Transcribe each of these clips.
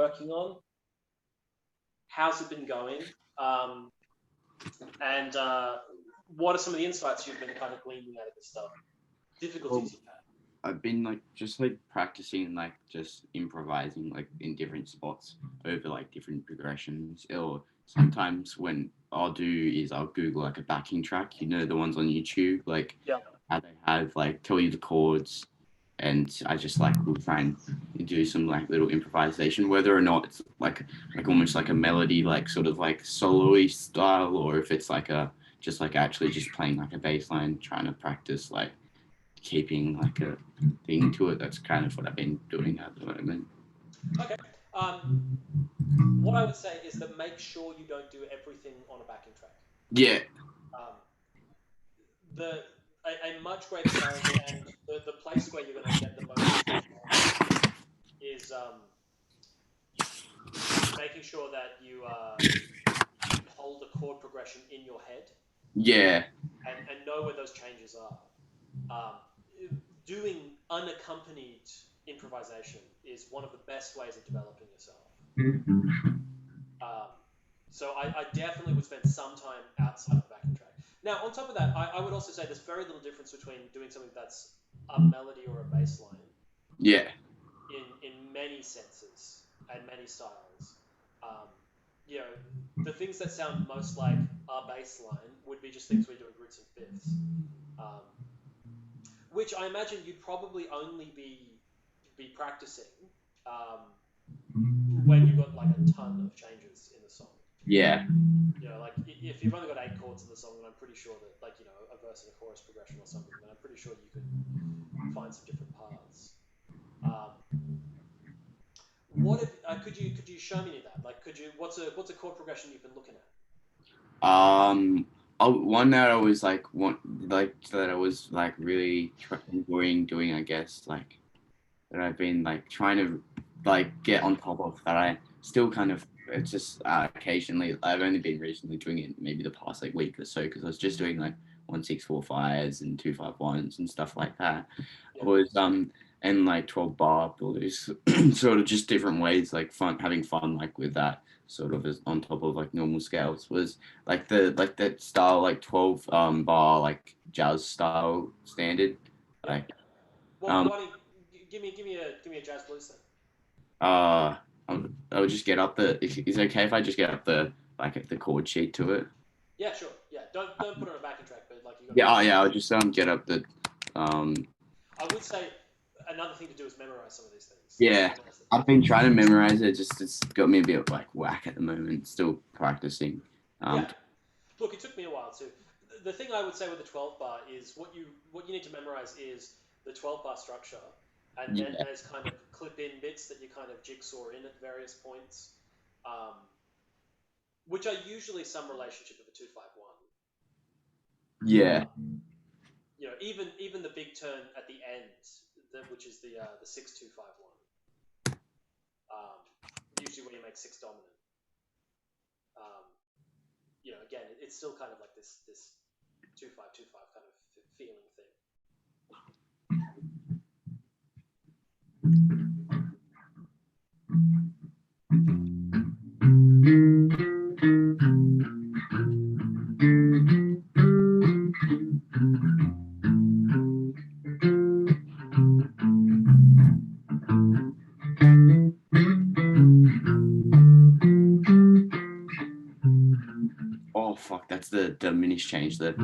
working on? How's it been going? And what are some of the insights you've been kind of gleaning out of this stuff? Difficulties you've had? I've been like just like practicing like just improvising like in different spots over like different progressions. Or sometimes when I'll do is I'll Google like a backing track, you know, the ones on YouTube, like how they have like tell you the chords, and I just like will try and do some like little improvisation, whether or not it's like almost like a melody, like sort of like solo-y style, or if it's like a just like actually just playing like a bass line, trying to practice like keeping like a thing to it. That's kind of what I've been doing at the moment. Okay. What I would say is that make sure you don't do everything on a backing track. Yeah. A much greater challenge, and the place where you're going to get the most is making sure that you hold the chord progression in your head. Yeah. And know where those changes are. Doing unaccompanied improvisation is one of the best ways of developing yourself. So I definitely would spend some time outside of the backing track. Now, on top of that, I would also say there's very little difference between doing something that's a melody or a bass line. Yeah. In many senses and many styles. You know, the things that sound most like a bass line would be just things we're doing roots and fifths. Which I imagine you'd probably only be practicing when you've got like a ton of changes in the song. Yeah. You know, like if you've only got 8 chords in the song, then I'm pretty sure that, like, you know, a verse and a chorus progression or something, then I'm pretty sure you could find some different paths. What if could you show me any of that? Like, what's a chord progression you've been looking at? One that I was like that I was like really enjoying doing, I guess, like that I've been like trying to like get on top of, that I still kind of, it's just occasionally, I've only been recently doing it maybe the past like week or so, because I was just doing like 1/6/4/5s and 2/5/1s and stuff like that. Yeah. Was and like 12 bar blues, sort of just different ways, like having fun like with that sort of as on top of like normal scales, was like that style, like 12 bar like jazz style standard. Yeah. Like Well, why don't you give me a jazz blues then? I'll just get up the. Is it okay if I just get up the like the chord sheet to it? Yeah, sure. Yeah, don't put it on a backing track, but like you got. Yeah, yeah. I'll just get up the. I would say another thing to do is memorize some of these things. Yeah, I've been trying to memorize it. Just it's got me a bit like whack at the moment. Still practicing. Yeah. Look, it took me a while too. The thing I would say with the 12 bar is what you need to memorize is the 12 bar structure, and then there's kind of clip-in bits that you kind of jigsaw in at various points, which are usually some relationship of a 2/5/1. Yeah. You know, even the big turn at the end, which is the 6/2/5/1. Usually when you make 6 dominant. You know, again, it's still kind of like this 2/5/2/5 kind of feeling thing. Oh fuck! That's the diminished change. There.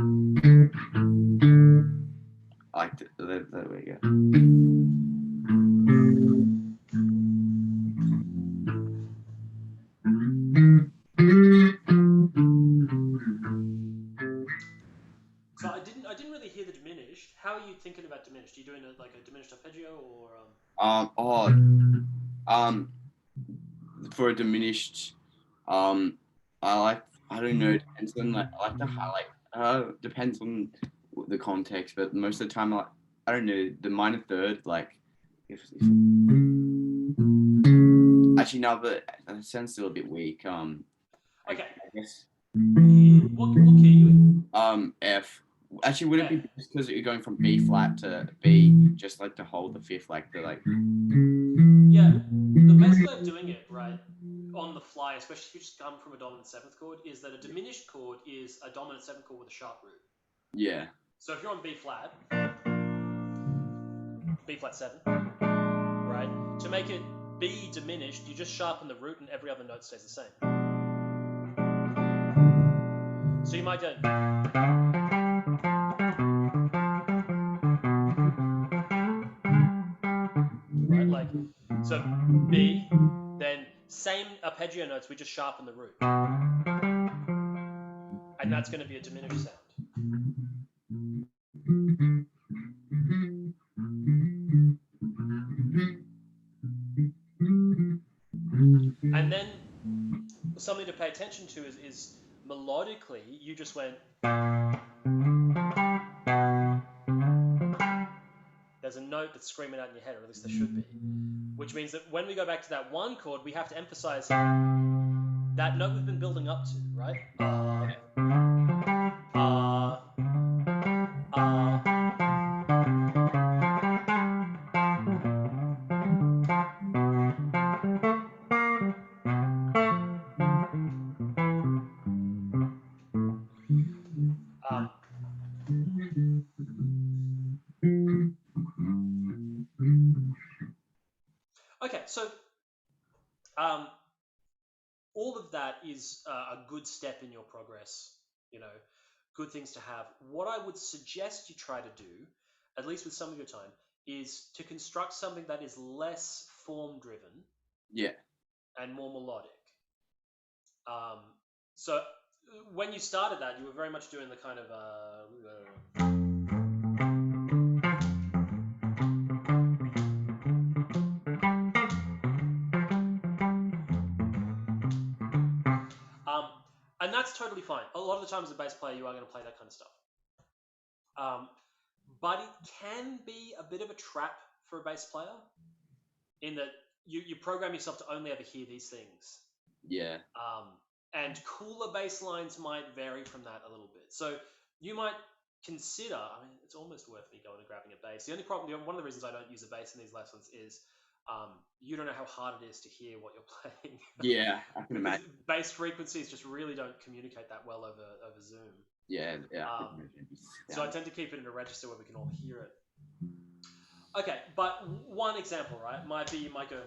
I like it. There we go. So I didn't really hear the diminished. How are you thinking about diminished? Are you doing like a diminished arpeggio or? For a diminished, I don't know. Depends on like I like the highlight. Depends on the context, but most of the time I don't know, the minor third, like if actually no, but that sounds still a bit weak. Okay. I guess. What key are you in? F. Actually, would it be because you're going from B flat to B, just like to hold the fifth, like the like? Yeah. the best way of doing it, right, on the fly, especially if you just come from a dominant seventh chord, is that a diminished chord is a dominant seventh chord with a sharp root. Yeah. So if you're on B flat 7, right, to make it B diminished, you just sharpen the root and every other note stays the same. So you might go, right, like, so B, then same arpeggio notes, we just sharpen the root. And that's going to be a diminished sound. And then something to pay attention to is melodically, you just went. There's a note that's screaming out in your head, or at least there should be. Which means that when we go back to that one chord, we have to emphasize that note we've been building up to, right? Okay, so all of that is a good step in your progress, good things to have. What I would suggest you try to do, at least with some of your time, is to construct something that is less form driven, Yeah, and more melodic. So when you started that, you were very much doing the kind of and that's totally fine. A lot of the time as a bass player, you are going to play that kind of stuff. But it can be a bit of a trap for a bass player in that you program yourself to only ever hear these things. Yeah. And cooler bass lines might vary from that a little bit. So you might consider, I mean, it's almost worth me going and grabbing a bass. The only problem, one of the reasons I don't use a bass in these lessons is you don't know how hard it is to hear what you're playing. Yeah, I can imagine. Bass frequencies just really don't communicate that well over Zoom. Yeah. So I tend to keep it in a register where we can all hear it. Okay, but one example, right, might be you might go.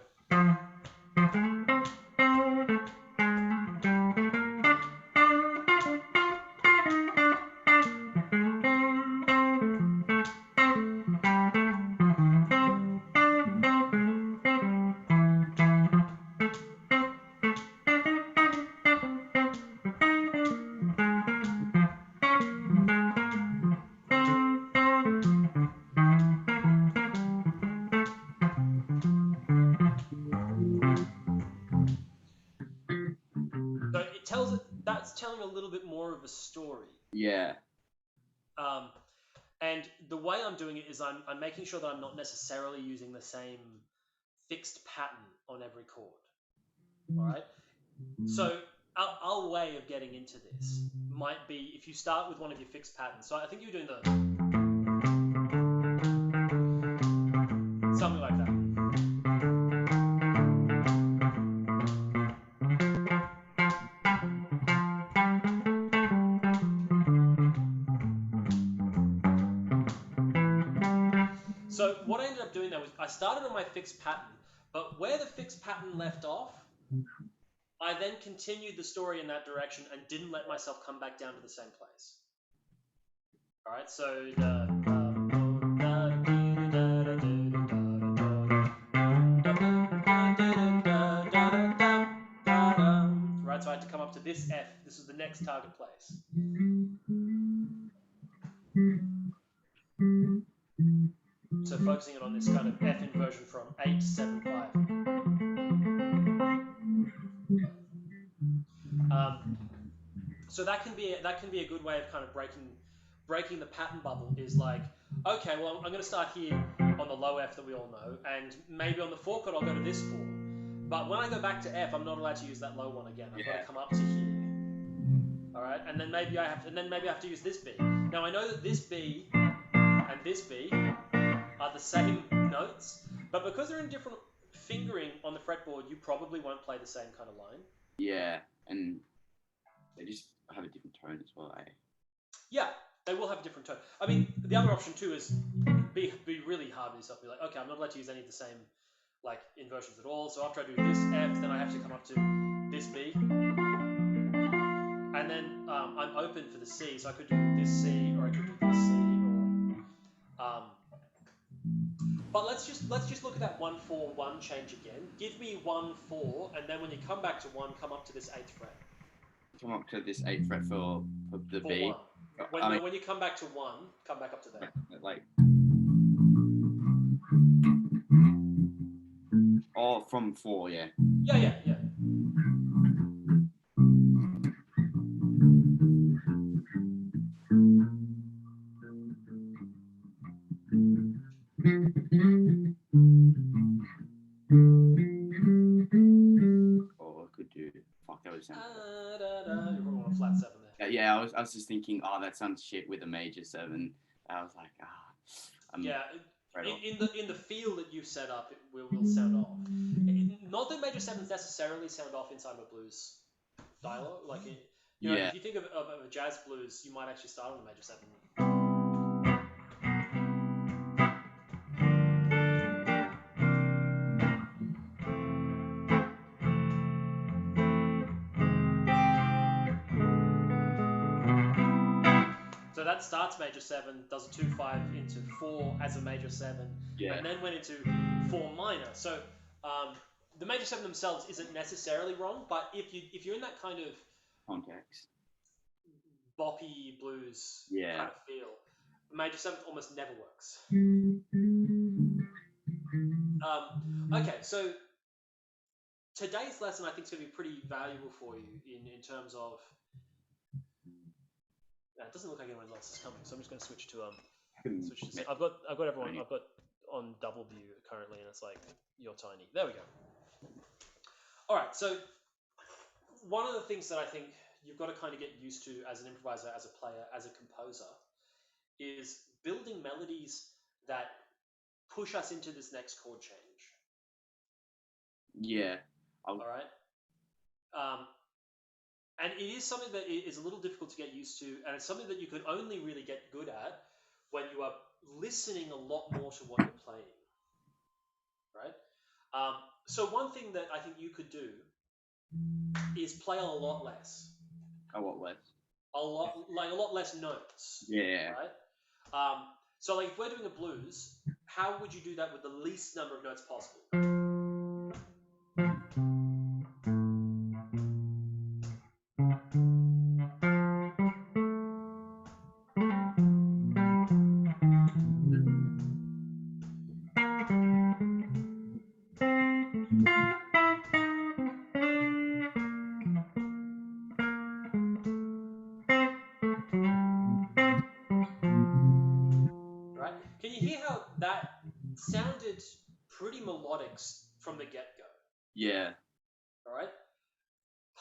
So that's telling a little bit more of a story. Yeah. And the way I'm doing it is I'm making sure that I'm not necessarily using the same fixed pattern on every chord. All right. So our way of getting into this might be if you start with one of your fixed patterns. So I think you're doing something like that. So what I ended up doing there was I started on my fixed pattern, but where the fixed pattern left off, I then continued the story in that direction and didn't let myself come back down to the same place. All right, so right, so I had to come up to this F. This is the next target place. So focusing it on this kind of F inversion from 8 to 7 5. So that can be a good way of kind of breaking the pattern bubble. Is like, okay, well I'm going to start here on the low F that we all know, and maybe on the 4 chord I'll go to this 4. But when I go back to F, I'm not allowed to use that low one again. I've got to come up to here. All right, and then maybe I have to use this B. Now I know that this B and this B are the same notes, but because they're in different fingering on the fretboard, you probably won't play the same kind of line. Yeah, and they just have a different tone as well. Yeah, they will have a different tone. I mean, the other option too is be really hard with yourself. Be like, okay, I'm not allowed to use any of the same like inversions at all. So after I do this F, then I have to come up to this B, and then I'm open for the C. So I could do this C, or I could do this C, or but let's just look at that 1-4-1 change again. Give me 1-4, and then when you come back to 1, come up to this 8th fret. Come up to this 8th fret for the B. 1. When you come back to 1, come back up to that. Like, oh, from 4, yeah. Yeah. Oh, I could do. Fuck, that would sound. You're probably on a flat 7 there. Yeah, I was just thinking, oh, that sounds shit with a major 7. I was like, yeah, in the feel that you set up, it will sound off. Not that major 7s necessarily sound off inside of a blues dialogue. Like, you know, if you think of a jazz blues, you might actually start on a major 7. So that starts major 7, does a 2-5 into 4 as a major 7, and then went into 4 minor. So the major 7 themselves isn't necessarily wrong, but if you're in that kind of context, boppy blues kind of feel, major 7 almost never works. Okay, so today's lesson I think is going to be pretty valuable for you in terms of. It doesn't look like anyone else is coming, so I'm just going to switch to switch to. I've got everyone. I've got on double view currently, and it's like you're tiny. There we go. All right, so one of the things that I think you've got to kind of get used to as an improviser, as a player, as a composer, is building melodies that push us into this next chord change. Yeah. All right. And it is something that is a little difficult to get used to, and it's something that you can only really get good at when you are listening a lot more to what you're playing, right? So one thing that I think you could do is play a lot less. A lot less? A lot less notes. Yeah. Right? So like if we're doing a blues, how would you do that with the least number of notes possible? Right? Can you hear how that sounded pretty melodic from the get-go? Yeah. All right?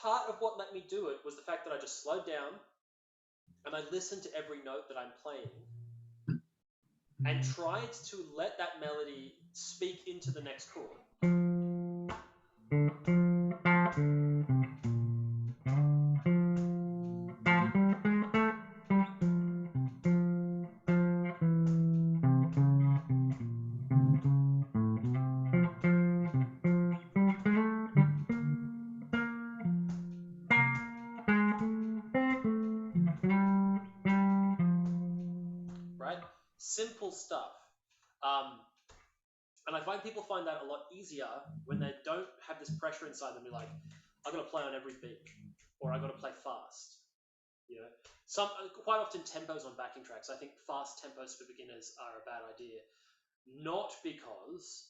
Part of what let me do it was the fact that I just slowed down and I listened to every note that I'm playing and tried to let that melody speak into the next chord. Simple stuff. And I find people find that a lot easier when they don't have this pressure inside them. Be like, I've got to play on every beat, or I've got to play fast. You know, quite often tempos on backing tracks. I think fast tempos for beginners are a bad idea. Not because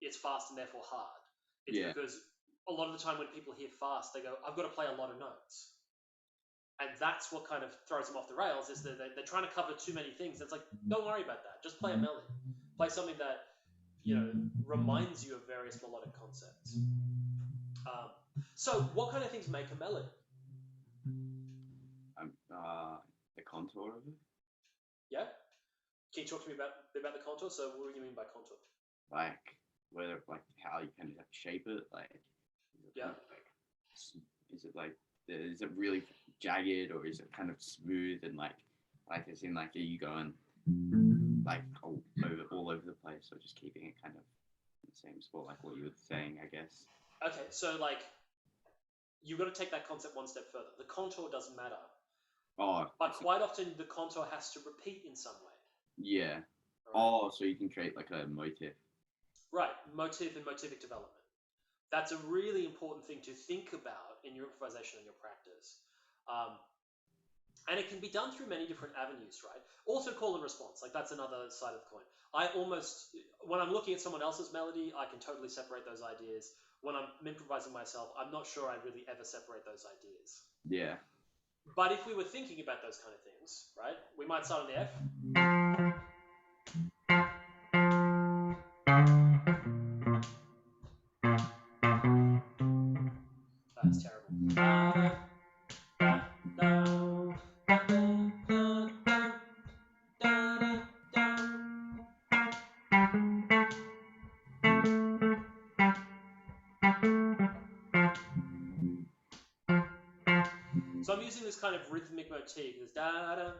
it's fast and therefore hard. It's because a lot of the time when people hear fast, they go, I've got to play a lot of notes. And that's what kind of throws them off the rails, is that they're trying to cover too many things. It's like, don't worry about that. Just play a melody. Play something that, reminds you of various melodic concepts. So what kind of things make a melody? The contour of it. Yeah? Can you talk to me about the contour? So what do you mean by contour? like whether like how you kind of like shape it, like is it kind of like is it like is it really jagged or is it kind of smooth and like as in like are you going like all over the place or just keeping it kind of in the same spot like what you were saying, I guess. Okay, so like you've got to take that concept one step further. The contour doesn't matter, but quite often the contour has to repeat in some way. Yeah. Right? Oh, so you can create like a motif. Right, motif and motivic development. That's a really important thing to think about in your improvisation and your practice. And it can be done through many different avenues, right? Also call and response, like that's another side of the coin. When I'm looking at someone else's melody, I can totally separate those ideas. When I'm improvising myself, I'm not sure I really ever separate those ideas. Yeah. But if we were thinking about those kind of things, right, we might start on the F. That's terrible. So I'm using this kind of rhythmic motif, this da da da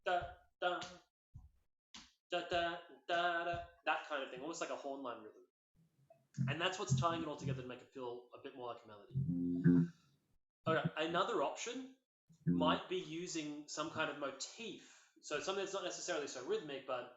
da da da da da, that kind of thing, almost like a horn line rhythm. And that's what's tying it all together to make it feel a bit more like a melody. Okay, another option might be using some kind of motif. So something that's not necessarily so rhythmic, but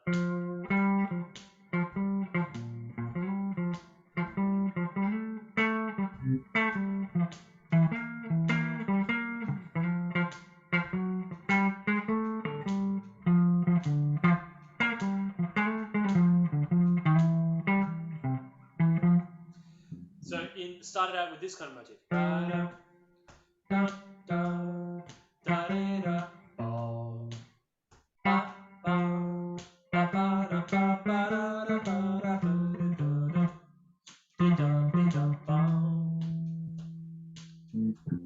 started out with this kind of motif.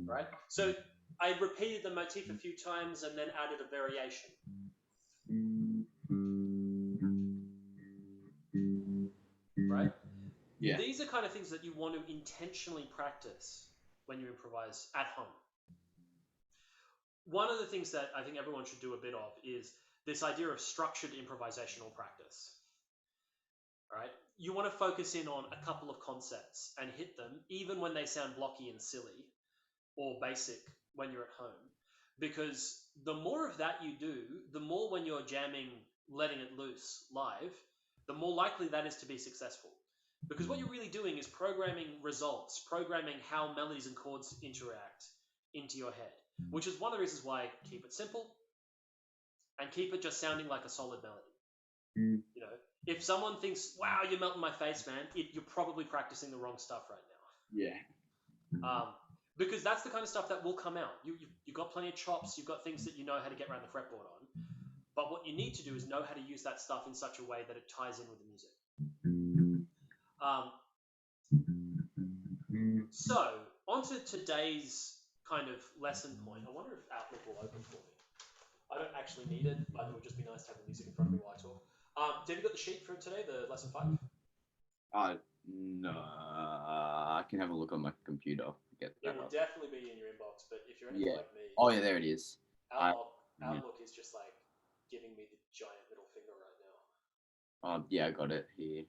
Right? So I repeated the motif a few times and then added a variation. Right? Yeah. These are kind of things that you want to intentionally practice when you improvise at home. One of the things that I think everyone should do a bit of is this idea of structured improvisational practice. Right? You want to focus in on a couple of concepts and hit them, even when they sound blocky and silly or basic when you're at home. Because the more of that you do, the more when you're jamming, letting it loose live, the more likely that is to be successful. Because what you're really doing is programming results, programming how melodies and chords interact into your head, which is one of the reasons why I keep it simple and keep it just sounding like a solid melody. You know, if someone thinks, wow, you're melting my face, man, you're probably practicing the wrong stuff right now. Yeah. Because that's the kind of stuff that will come out. You've got plenty of chops, you've got things that you know how to get around the fretboard on. But what you need to do is know how to use that stuff in such a way that it ties in with the music. So, onto today's kind of lesson point. I wonder if Outlook will open for me. I don't actually need it, but it would just be nice to have the music in front of me while I talk. Have you got the sheet for today, the lesson 5? No, I can have a look on my computer. It will definitely be in your inbox, but if you're anything like me, oh yeah, there it is. Outlook is just like giving me the giant middle finger right now. Yeah, I got it here.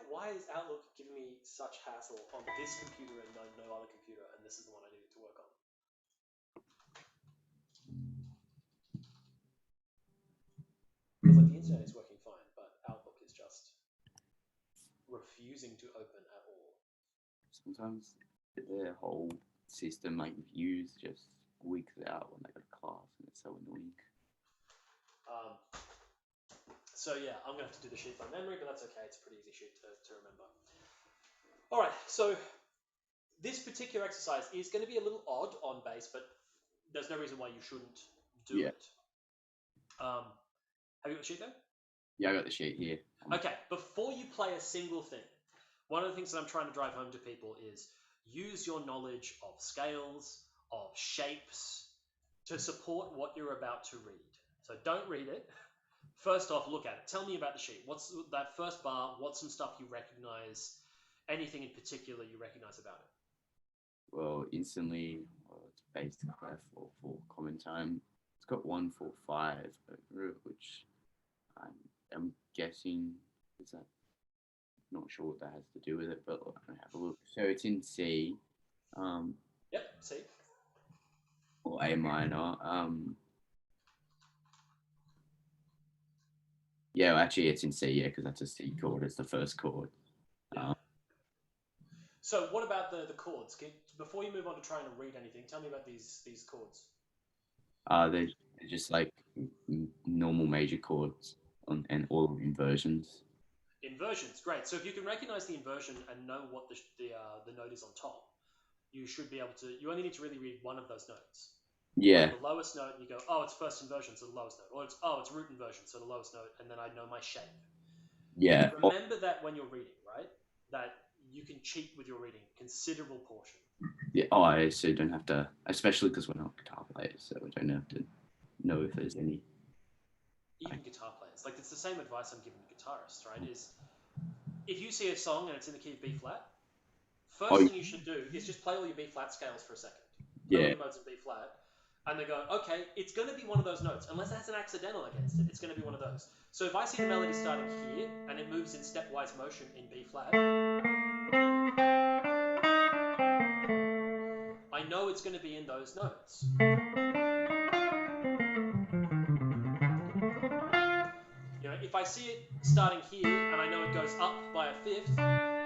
Why is Outlook giving me such hassle on this computer and no other computer, and this is the one I needed to work on? Because like the internet is working fine, but Outlook is just refusing to open at all. Sometimes the whole system, like views, just squeaks out when they go to class, and it's so annoying. So yeah, I'm gonna have to do the sheet by memory, but that's okay. It's a pretty easy sheet to remember. All right, so this particular exercise is going to be a little odd on bass, but there's no reason why you shouldn't do it. Have you got the sheet there? Yeah, I got the sheet here. Okay, before you play a single thing, one of the things that I'm trying to drive home to people is use your knowledge of scales, of shapes, to support what you're about to read. So don't read it. First off, look at it. Tell me about the sheet. What's that first bar? What's some stuff you recognize? Anything in particular you recognize about it? Well, instantly, it's based on clef for common time. It's got 145 over it, which I'm guessing is that. Not sure what that has to do with it, but I'll have a look. So it's in C, Yep, C. or A minor. Yeah, well, actually, it's in C, yeah, because that's a C chord. It's the first chord. Yeah. So what about the chords? Before you move on to trying to read anything, tell me about these chords. They're just like normal major chords and all inversions. Inversions, great. So if you can recognize the inversion and know what the note is on top, you should be able to. You only need to really read one of those notes. Yeah. Like the lowest note, and you go, oh, it's first inversion, so the lowest note, or it's root inversion, so the lowest note, and then I know my shape. Yeah. Remember that when you're reading, right? That you can cheat with your reading, considerable portion. Yeah. Oh, I so don't have to, especially because we're not guitar players, so we don't have to know if there's any. Even guitar players, like it's the same advice I'm giving to guitarists, right? Is if you see a song and it's in the key of B flat, first thing you should do is just play all your B flat scales for a second. Play all your modes in B flat, and they go, okay, it's going to be one of those notes. Unless it has an accidental against it, it's going to be one of those. So if I see the melody starting here, and it moves in stepwise motion in B flat, I know it's going to be in those notes. You know, if I see it starting here, and I know it goes up by a fifth,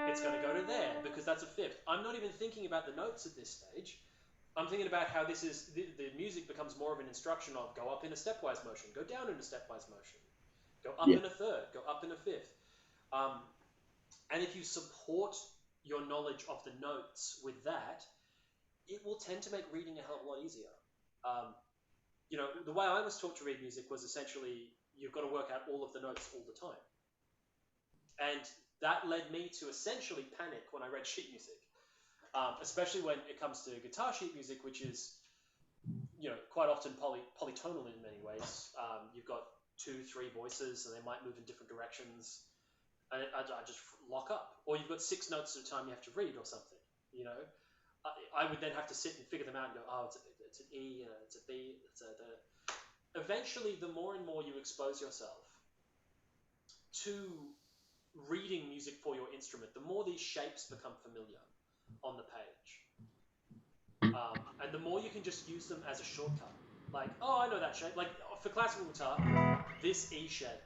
it's going to go to there, because that's a fifth. I'm not even thinking about the notes at this stage. I'm thinking about how this is, the music becomes more of an instruction of go up in a stepwise motion, go down in a stepwise motion, go up in a third, go up in a fifth. And if you support your knowledge of the notes with that, it will tend to make reading a hell of a lot easier. You know, the way I was taught to read music was essentially you've got to work out all of the notes all the time. And that led me to essentially panic when I read sheet music. Especially when it comes to guitar sheet music, which is, you know, quite often polytonal in many ways. You've got 2, 3 voices, and they might move in different directions. And I just lock up. Or you've got 6 notes at a time you have to read or something. You know, I would then have to sit and figure them out and go, oh, it's an E, it's a B, it's a D. Eventually, the more and more you expose yourself to reading music for your instrument, the more these shapes become familiar on the page. And the more you can just use them as a shortcut. Like, oh, I know that shape. Like, for classical guitar, this E shape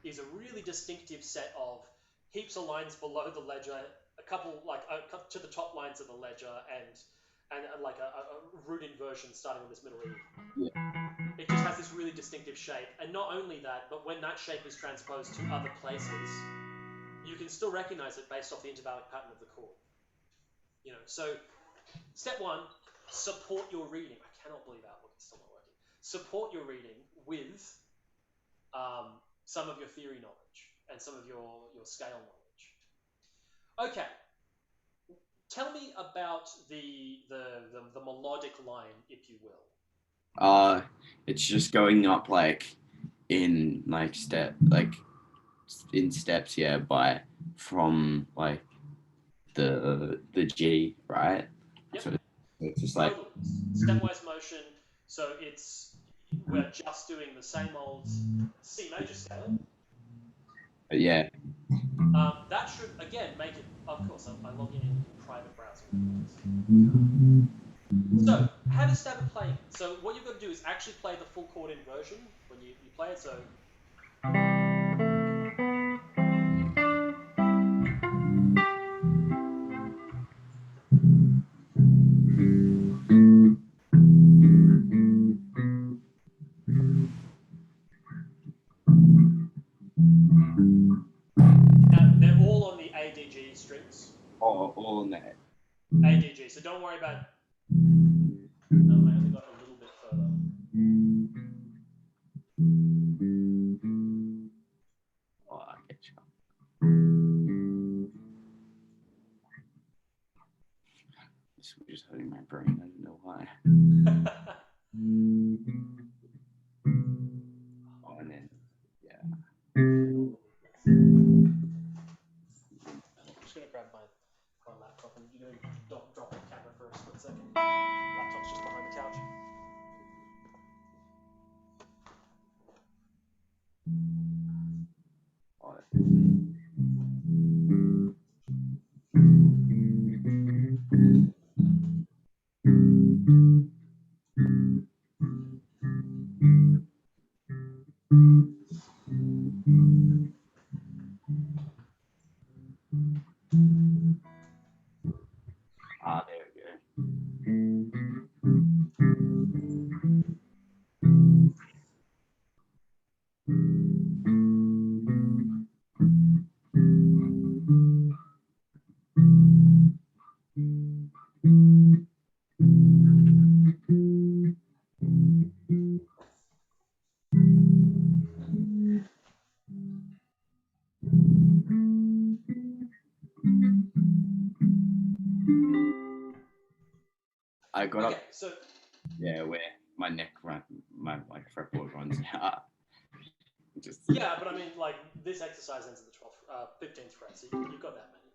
is a really distinctive set of heaps of lines below the ledger, a couple to the top lines of the ledger, and like a root inversion starting on this middle E. Yeah. It just has this really distinctive shape. And not only that, but when that shape is transposed to other places, you can still recognize it based off the intervallic pattern of the chord. You know, so step 1, support your reading. I cannot believe Outlook is still not working. Support your reading with some of your theory knowledge and some of your scale knowledge. Okay, tell me about the melodic line, if you will. It's just going up like in like in steps, yeah, from like the G, right? Yep. So it's just like stepwise motion. So we're just doing the same old C major scale. yeah. That should again make it. Of course, I log in private browser. So have a stab at playing it. So what you've got to do is actually play the full chord inversion when you play it. So. Now, they're all on the ADG strings. All on that. ADG. So don't worry about. No, I only got a little bit further. Oh, I get you. This was just hurting my brain. I don't know why. Oh, and then, yeah. my laptop and you're going to drop the camera for a split second. Laptop's just behind the couch. There we go. I got Okay, up. so Yeah, where my neck run, my like fretboard runs out. Just yeah, but I mean, like this exercise ends at the 15th fret, so you've got that many.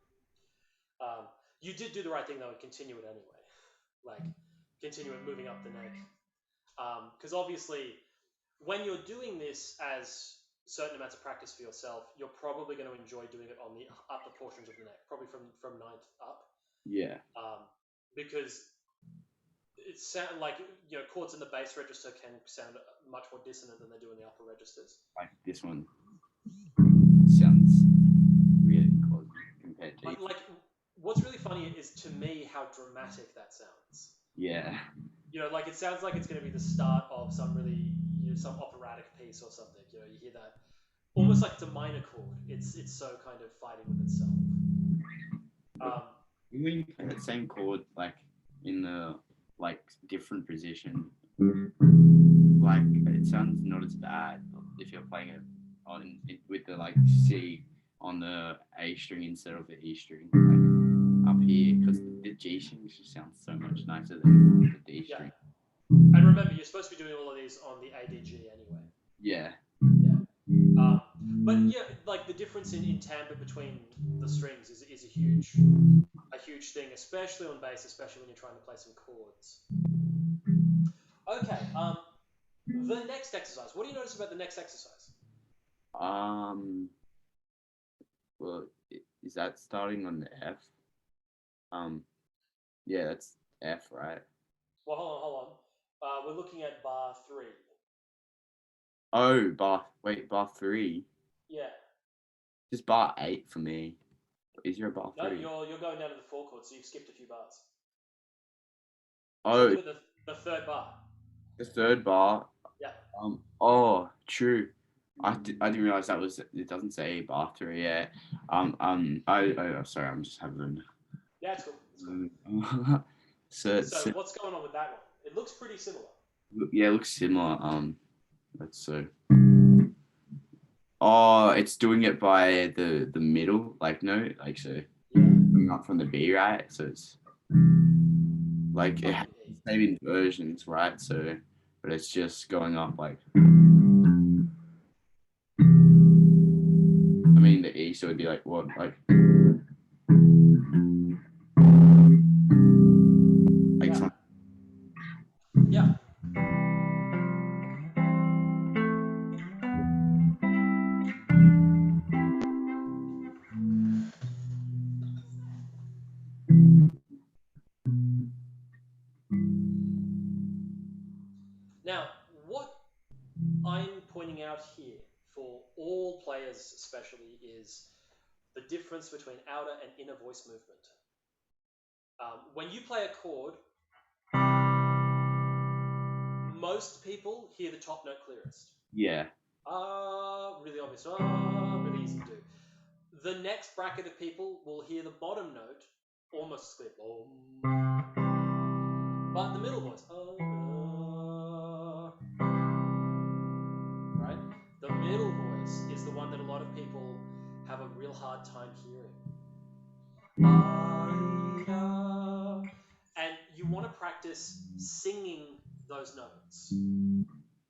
You did do the right thing though and continue it anyway. Like continue it moving up the neck, because obviously when you're doing this as certain amounts of practice for yourself, you're probably going to enjoy doing it on the upper portions of the neck, probably from ninth up. yeah. Because it sound like chords in the bass register can sound much more dissonant than they do in the upper registers. Like this one sounds really close compared to. Like what's really funny is to me how dramatic that sounds. Yeah. Like it sounds like it's going to be the start of some really some operatic piece or something. You hear that almost like it's a minor chord. It's so kind of fighting with itself. When you play that same chord like in the like different position, like it sounds not as bad if you're playing it on with the like C on the A string instead of the E string like up here, because the G string just sounds so much nicer than the D string. Yeah. And remember, you're supposed to be doing all of these on the ADG anyway. Yeah. Yeah. But yeah, like the difference in timbre between the strings is a huge thing, especially on bass, especially when you're trying to play some chords. Okay. The next exercise. What do you notice about the next exercise? Well, is that starting on the F? Yeah, that's F, right? Well, hold on. We're looking at bar 3. Oh, bar 3. Yeah. Just bar 8 for me. Is there a bar 3? No, you're going down to the 4 chord, so you've skipped a few bars. Oh, so look at the third bar. The third bar. Yeah. Oh, true. I didn't realize that was. It doesn't say bar 3. Yeah. Sorry, I'm just having. Yeah, it's cool. so what's going on with that one? It looks pretty similar. Yeah, it looks similar. Let's see. Oh, it's doing it by the middle, like no, like so. Coming up from the B, right? So it's like it has the same inversions, right? So, but it's just going up like. I mean, the E, so it'd be like what, like. Yeah. Yeah. Now, what I'm pointing out here for all players especially is the difference between outer and inner voice movement. When you play a chord, most people hear the top note clearest. Yeah. Really obvious. Really easy to do. The next bracket of people will hear the bottom note almost clear. But the middle voice. Right? The middle voice is the one that a lot of people have a real hard time hearing. And you want to practice singing those notes. You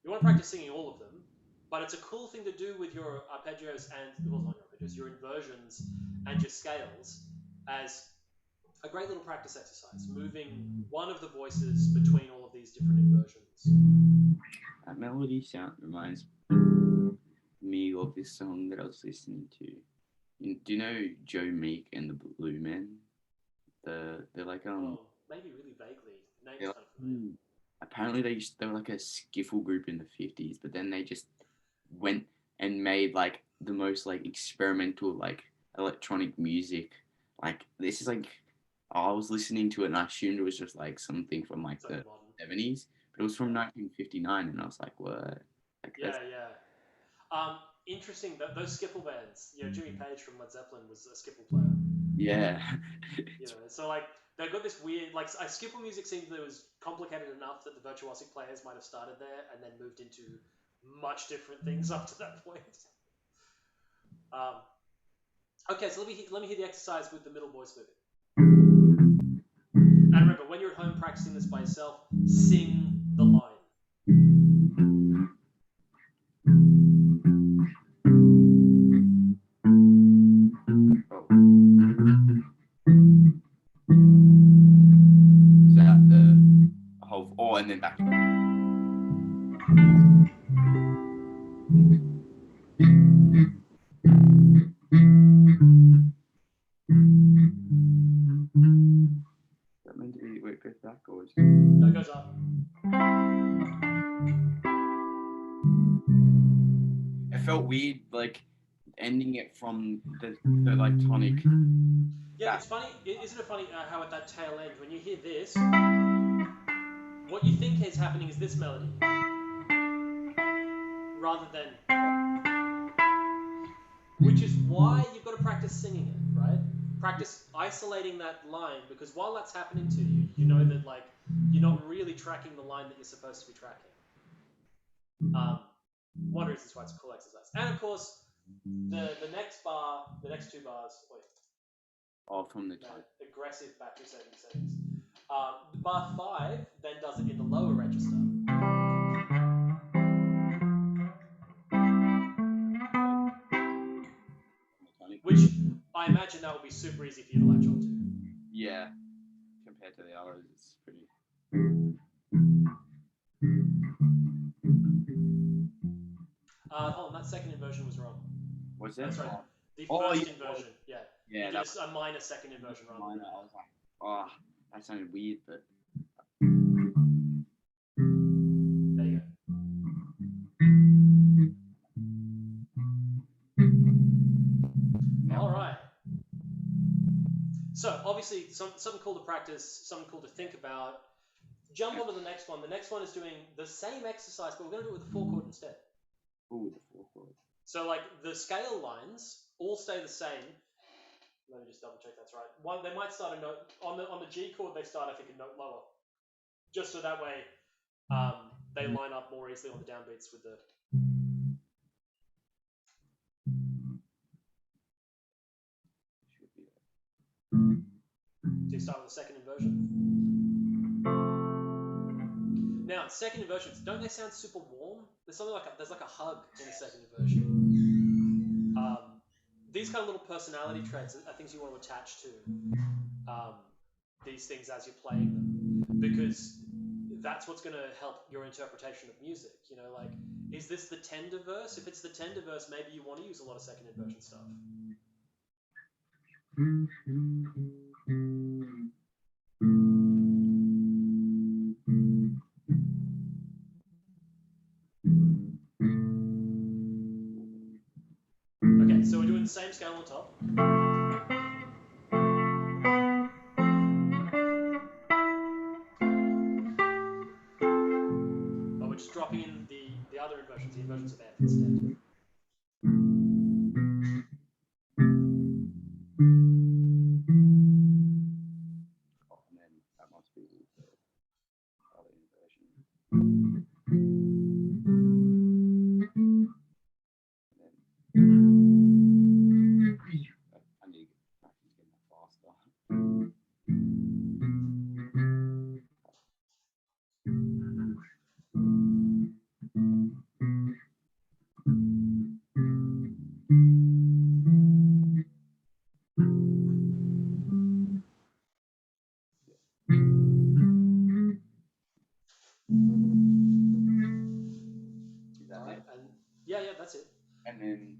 want to practice singing all of them, but it's a cool thing to do with your arpeggios and, well, not your arpeggios, your inversions and your scales, as a great little practice exercise, moving one of the voices between all of these different inversions. That melody sound reminds me of this song that I was listening to. Do you know Joe Meek and the Blue Men? They're like Maybe really vaguely. Name's they're kind of familiar. apparently they were like a skiffle group in the 50s, but then they just went and made like the most like experimental like electronic music. Like this is like I was listening to it and I assumed it was just like something from like It's the like modern. 70s, but it was from 1959, and I was like, what? Like Yeah, yeah. Interesting that those skiffle bands. You know, Jimmy Page from Led Zeppelin was a skiffle player. yeah. You know, so like they've got this weird like skiffle music seemed that it was complicated enough that the virtuosic players might have started there and then moved into much different things up to that point. Um, okay, so let me hear the exercise with the middle voice moving. And remember, when you're at home practicing this by yourself, sing the line. Is that the whole? Oh, and then back. Is that meant to be where it goes back, or is No, it goes up. it felt weird, like ending it from the like tonic. Yeah, back. it's funny. Isn't it funny how at that tail end, when you hear this, what you think is happening is this melody, rather than, which is why you've got to practice singing it, right? Practice isolating that line, because while that's happening to you, you know that like you're not really tracking the line that you're supposed to be tracking. One reason why it's a cool exercise, and of course, the next bar, the next two bars. Wait, Oh, from the tonic. aggressive battery saving settings. Bar 5 then does it in the lower register. Which I imagine that would be super easy for you to latch onto. Yeah, compared to the others, it's pretty. Hold on, that second inversion was wrong. Was that? Sorry, the Oh, first yeah. inversion. Yeah, Yeah, you that did a minor second inversion rather minor. than I was like, oh, that sounded weird, but there you go. All right. So obviously, something cool to practice, something cool to think about. Jump on to the next one. The next one is doing the same exercise, but we're going to do it with a 4-chord instead. ooh, the 4-chord. So like the scale lines all stay the same. Let me just double check that's right. One, they might start a note on the G chord. They start, I think, a note lower, just so that way they line up more easily on the downbeats with the. So you start with the second inversion. Now, second inversions, don't they sound super warm? There's something like there's like a hug in the second inversion. These kind of little personality traits are things you want to attach to these things as you're playing them, because that's what's going to help your interpretation of music. You know, like, is this the tender verse? If it's the tender verse, maybe you want to use a lot of second inversion stuff. Okay, so we're doing the same scale on top. But we're just dropping in the other inversions, the inversions of F instead. Oh, and then that must be the other inversion. I need to practice getting that faster. Is that it? And yeah, that's it. And then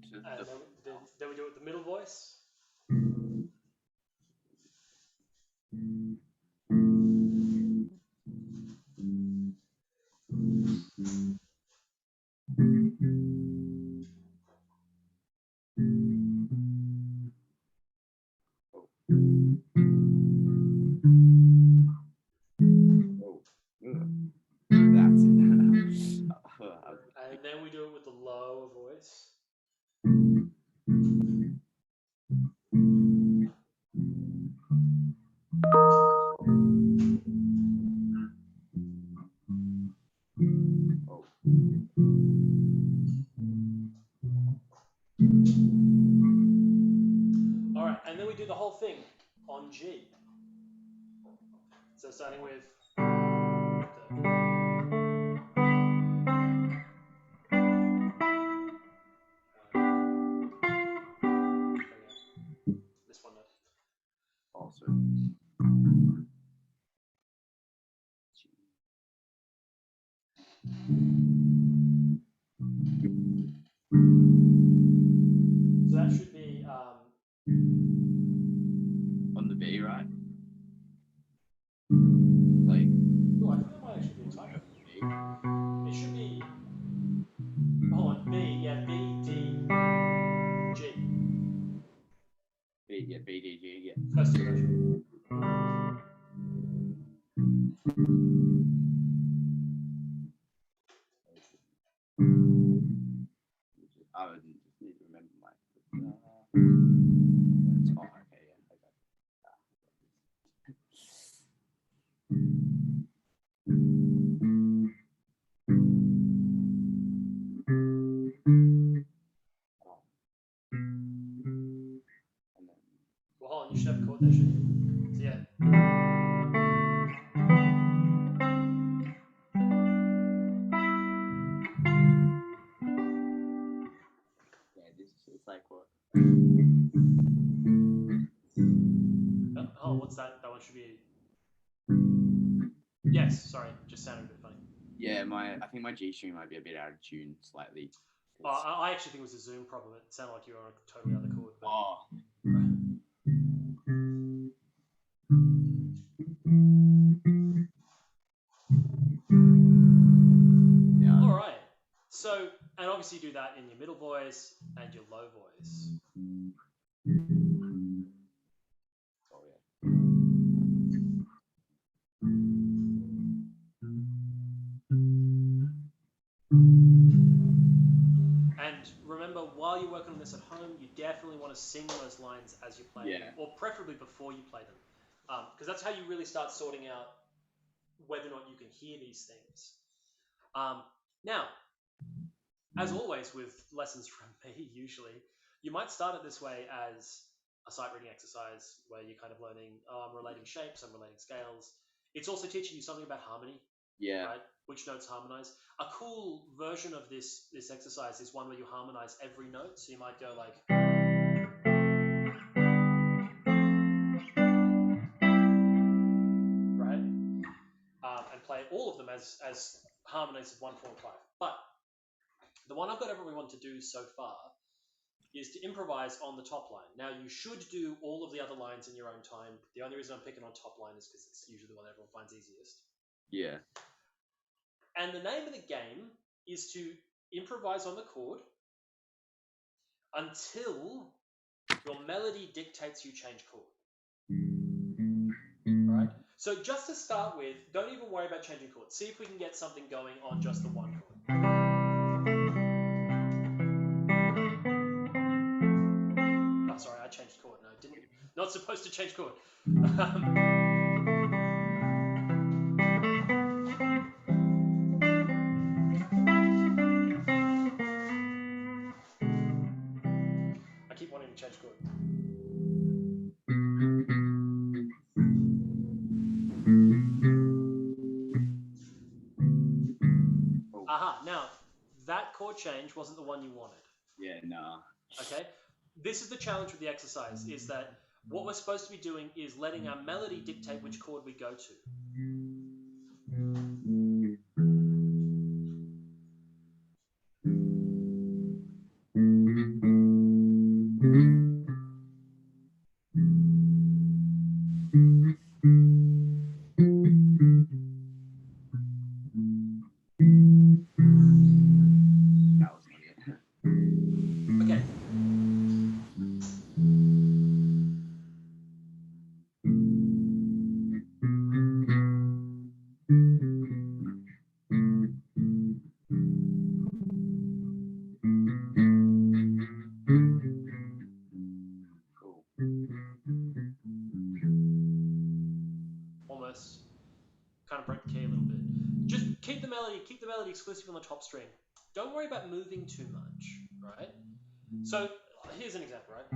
then we do it with the middle voice. That's it. And then we do it with the lower voice. All right, and then we do the whole thing on G. So starting with this one note. Also. So that should be on the B, right? Like. Oh, I think that might actually be a typo. It should be. Hold on, B. Yeah, B, D, G. B, yeah, B, D, G, yeah. First inversion. I would just need to remember my. Oh, okay, yeah, okay. Well, hold on, you should have a chord there, shouldn't you? So yeah. Yeah, this is like what? Oh, what's that? That one should be. Yes, sorry, just sounded a bit funny. Yeah, I think my G string might be a bit out of tune slightly. I actually think it was a Zoom problem. It sounded like you were on a totally other chord. But... Oh. Yeah. All right. So, and obviously you do that in your middle voice and your low voice. Oh, yeah. And remember, while you're working on this at home, you definitely want to sing those lines as you play them, or preferably before you play them, because that's how you really start sorting out whether or not you can hear these things. Now, as always with lessons from me, usually, you might start it this way as a sight reading exercise where you're kind of learning, I'm relating shapes, I'm relating scales. It's also teaching you something about harmony. Yeah. Right? Which notes harmonize. A cool version of this exercise is one where you harmonize every note. So you might go like. Right? And play all of them as harmonies of 1, 4, and 5. But the one I've got everyone to do so far is to improvise on the top line. Now, you should do all of the other lines in your own time. The only reason I'm picking on top line is because it's usually the one everyone finds easiest. Yeah. And the name of the game is to improvise on the chord until your melody dictates you change chord. Right? So just to start with, don't even worry about changing chords. See if we can get something going on just the one chord. Oh, sorry, I changed chord. No, I didn't. Not supposed to change chord. I keep wanting to change chord. Aha, now, that chord change wasn't the one you wanted. Yeah, nah. Okay? This is the challenge with the exercise, is that What we're supposed to be doing is letting our melody dictate which chord we go to. That was not it. Okay. Cool. Almost. Kind of broke the key a little bit. Just keep the melody exclusive on the top string. Don't worry about moving too much, right? So here's an example, right?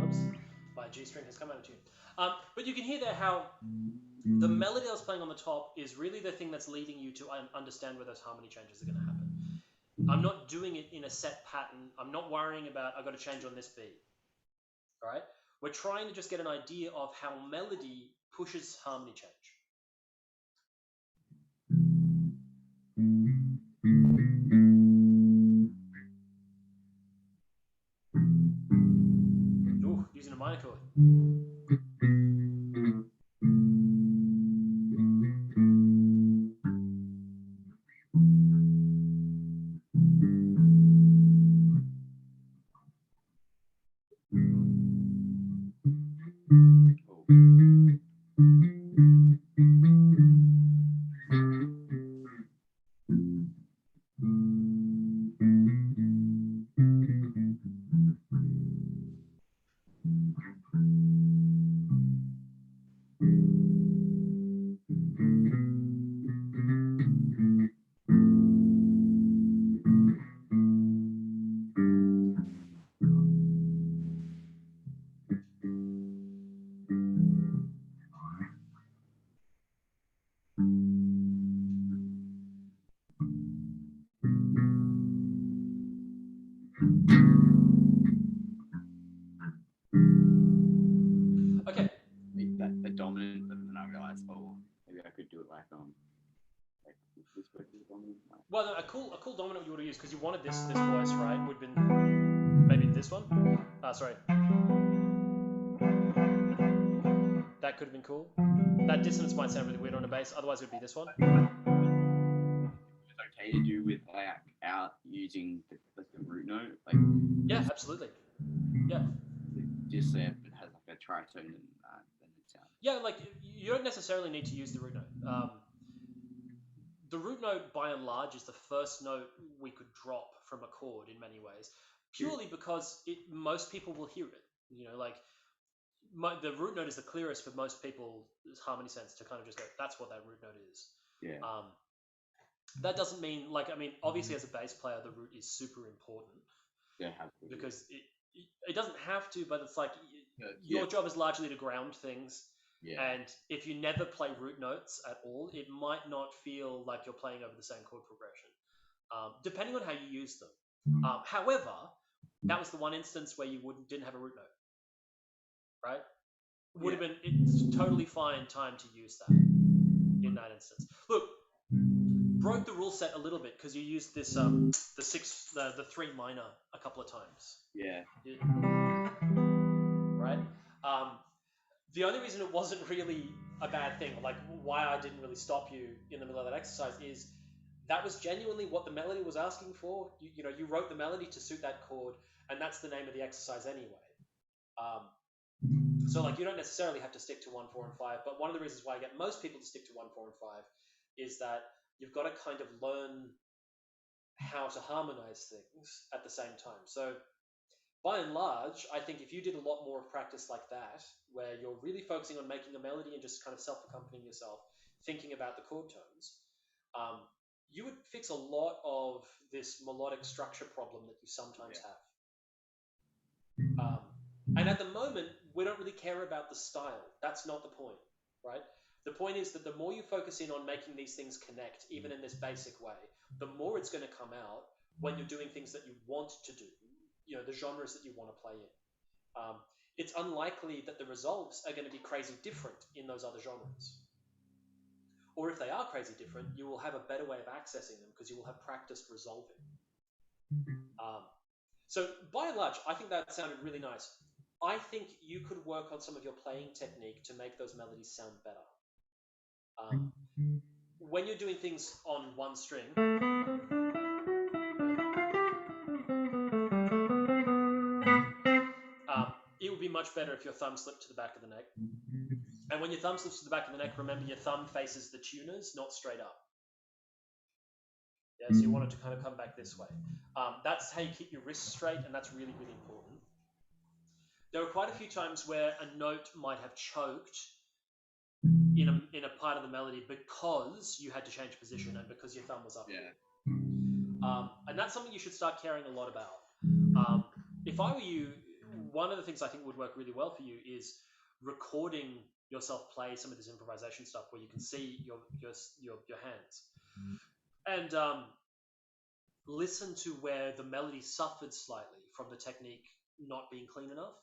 Whoops, my G string has come out of tune. But you can hear there how the melody I was playing on the top is really the thing that's leading you to understand where those harmony changes are going to happen. I'm not doing it in a set pattern. I'm not worrying about I've got to change on this beat. All right? We're trying to just get an idea of how melody pushes harmony change. Ooh, using a minor chord. Okay. That dominant, but then I realized, oh, maybe I could do it like this versus dominant. Well, no, a cool dominant you would have used because you wanted this voice, right? Would have been maybe this one. Sorry. That could have been cool. That dissonance might sound really weird on a bass. Otherwise, it would be this one. It's okay to do with like out using the root note, like Yeah, absolutely. Yeah. just so it has like a tritone and then it sounds. Yeah, like you don't necessarily need to use the root note. The root note, by and large, is the first note we could drop from a chord in many ways, purely because most people will hear it. You know, like the root note is the clearest for most people's harmony sense to kind of just go, that's what that root note is. Yeah. That doesn't mean, like, I mean, obviously as a bass player, the root is super important. Yeah, because it doesn't have to, but it's like your job is largely to ground things. Yeah. And if you never play root notes at all, it might not feel like you're playing over the same chord progression, depending on how you use them. However, that was the one instance where you didn't have a root note, right? It's totally fine time to use that in that instance. Look, broke the rule set a little bit because you used this the 3 minor a couple of times. Yeah. Right. The only reason it wasn't really a bad thing, like why I didn't really stop you in the middle of that exercise, is that was genuinely what the melody was asking for. You wrote the melody to suit that chord, and that's the name of the exercise anyway. So like you don't necessarily have to stick to 1, 4, and 5, but one of the reasons why I get most people to stick to 1, 4, and 5 is that you've got to kind of learn how to harmonize things at the same time. So by and large, I think if you did a lot more of practice like that, where you're really focusing on making a melody and just kind of self-accompanying yourself, thinking about the chord tones, you would fix a lot of this melodic structure problem that you sometimes have. And at the moment, we don't really care about the style. That's not the point, right? The point is that the more you focus in on making these things connect, even in this basic way, the more it's going to come out when you're doing things that you want to do, the genres that you want to play in. It's unlikely that the results are going to be crazy different in those other genres. Or if they are crazy different, you will have a better way of accessing them because you will have practiced resolving. So by and large, I think that sounded really nice. I think you could work on some of your playing technique to make those melodies sound better. When you're doing things on one string, it would be much better if your thumb slipped to the back of the neck. And when your thumb slips to the back of the neck, remember your thumb faces the tuners, not straight up. Yeah, so you want it to kind of come back this way. That's how you keep your wrists straight, and that's really, really important. There are quite a few times where a note might have choked in a part of the melody because you had to change position and because your thumb was up. Yeah. And that's something you should start caring a lot about. If I were you, one of the things I think would work really well for you is recording yourself play some of this improvisation stuff where you can see your hands. And listen to where the melody suffered slightly from the technique not being clean enough.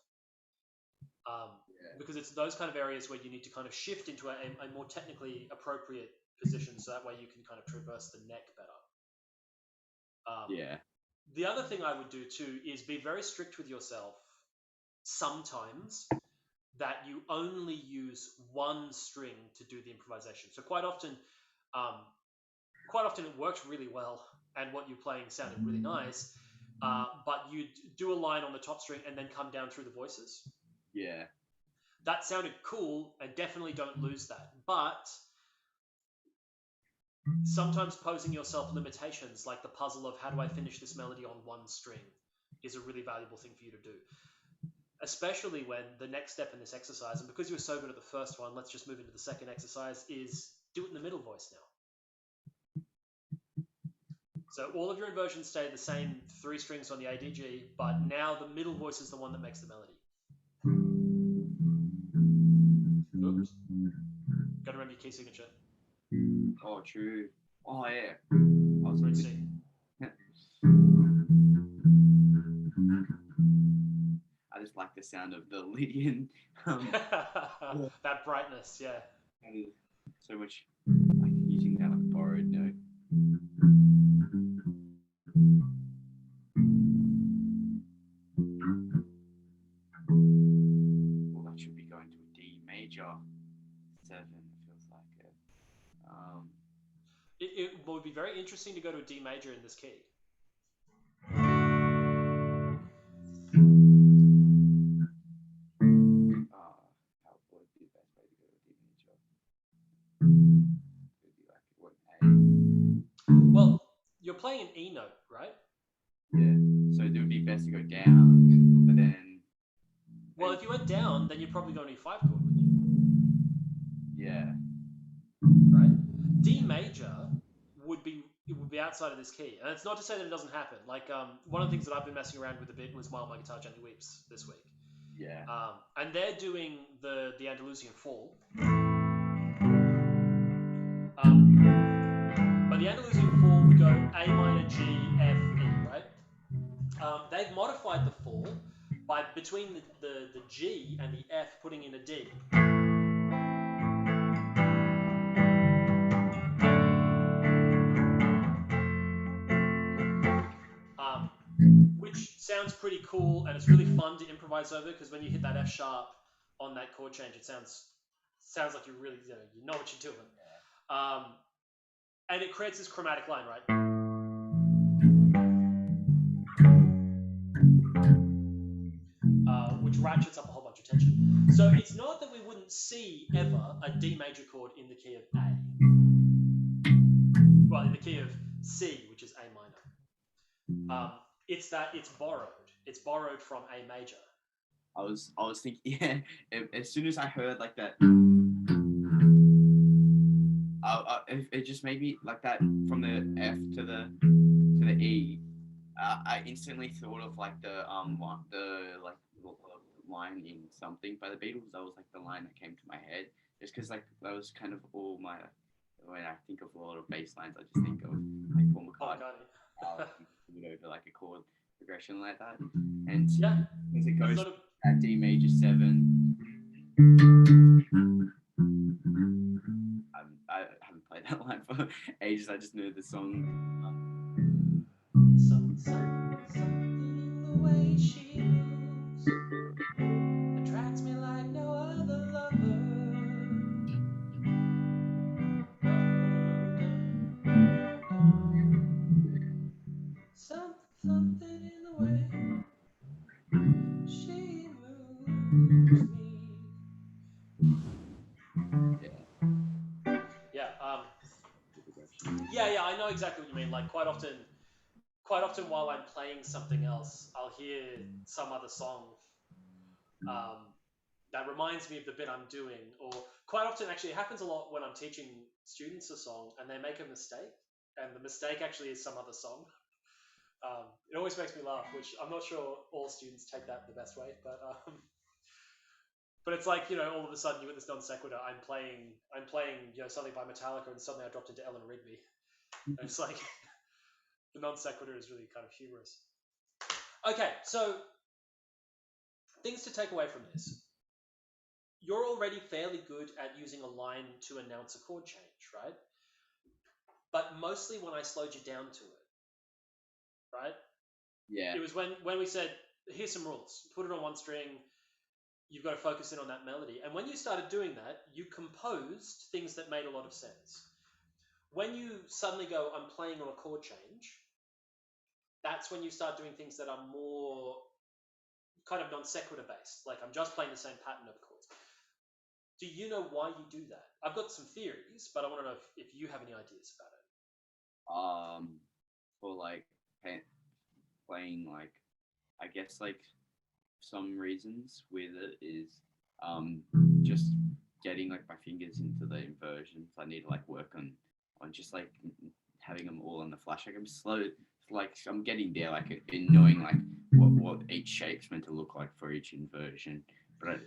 Because it's those kind of areas where you need to kind of shift into a more technically appropriate position so that way you can kind of traverse the neck better. The other thing I would do too is be very strict with yourself sometimes that you only use one string to do the improvisation. So quite often it worked really well and what you're playing sounded really nice, but you'd do a line on the top string and then come down through the voices. Yeah. That sounded cool, and definitely don't lose that. But sometimes posing yourself limitations, like the puzzle of how do I finish this melody on one string, is a really valuable thing for you to do. Especially when the next step in this exercise, and because you were so good at the first one, let's just move into the second exercise, is do it in the middle voice now. So all of your inversions stay the same 3 strings on the ADG, but now the middle voice is the one that makes the melody. Oops. Gotta remember your key signature. Oh, true. Oh, yeah. I just like the sound of the Lydian. That brightness, yeah. That is so much like using that like borrowed note. Well, that should be going to a D major 7. Feels like it. It would be very interesting to go to a D major in this key. How would be the best way to go to a D major? It would be like what A. Well, you're playing an E note, right? Yeah. So it would be best to go down, but then. Well, if you went down, then you're probably going to need 5 chord, wouldn't you? Yeah. Right. D major would be outside of this key, and it's not to say that it doesn't happen. Like one of the things that I've been messing around with a bit was While My Guitar Gently Weeps this week. Yeah. And they're doing the Andalusian fall. But the Andalusian fall would go A minor, G, F, E, right? They've modified the fall by between the G and the F putting in a D. Which sounds pretty cool, and it's really fun to improvise over because when you hit that F sharp on that chord change, it sounds like you really you know what you're doing. And it creates this chromatic line, right? Which ratchets up a whole bunch of tension. So it's not that we wouldn't see ever a D major chord in the key of A. Well, in the key of C, which is A minor. It's that it's borrowed. It's borrowed from A major. I was thinking, yeah. As soon as I heard like that, it just made me like that from the F to the E. I instantly thought of like the line in Something by the Beatles. That was like the line that came to my head, just because like that was kind of all my, when I think of a lot of bass lines, I just think of like Paul McCartney. Over like a chord progression like that, and Yeah. as it goes Sort of, at D major 7. I haven't played that line for ages. I just know the song. something in the way she moves attracts me like no other lover. Something in the way she moves me. Yeah. Yeah. I know exactly what you mean. Like quite often while I'm playing something else, I'll hear some other song that reminds me of the bit I'm doing. Or quite often, actually, it happens a lot when I'm teaching students a song and they make a mistake, and the mistake actually is some other song. It always makes me laugh, which I'm not sure all students take that the best way, but it's like, all of a sudden you get this non sequitur. I'm playing something by Metallica, and suddenly I dropped into Ellen Rigby. And it's like the non sequitur is really kind of humorous. Okay, so things to take away from this. You're already fairly good at using a line to announce a chord change, right? But mostly when I slowed you down to it, right? Yeah. It was when we said, here's some rules. Put it on one string. You've got to focus in on that melody. And when you started doing that, you composed things that made a lot of sense. When you suddenly go, I'm playing on a chord change, that's when you start doing things that are more kind of non sequitur based. Like I'm just playing the same pattern of chords. Do you know why you do that? I've got some theories, but I want to know if you have any ideas about it. For like playing, like, I guess like some reasons with it is just getting like my fingers into the inversions. I need to like work on just like having them all on the flash. Like I'm slow, like I'm getting there, like in knowing like what each shape's meant to look like for each inversion. But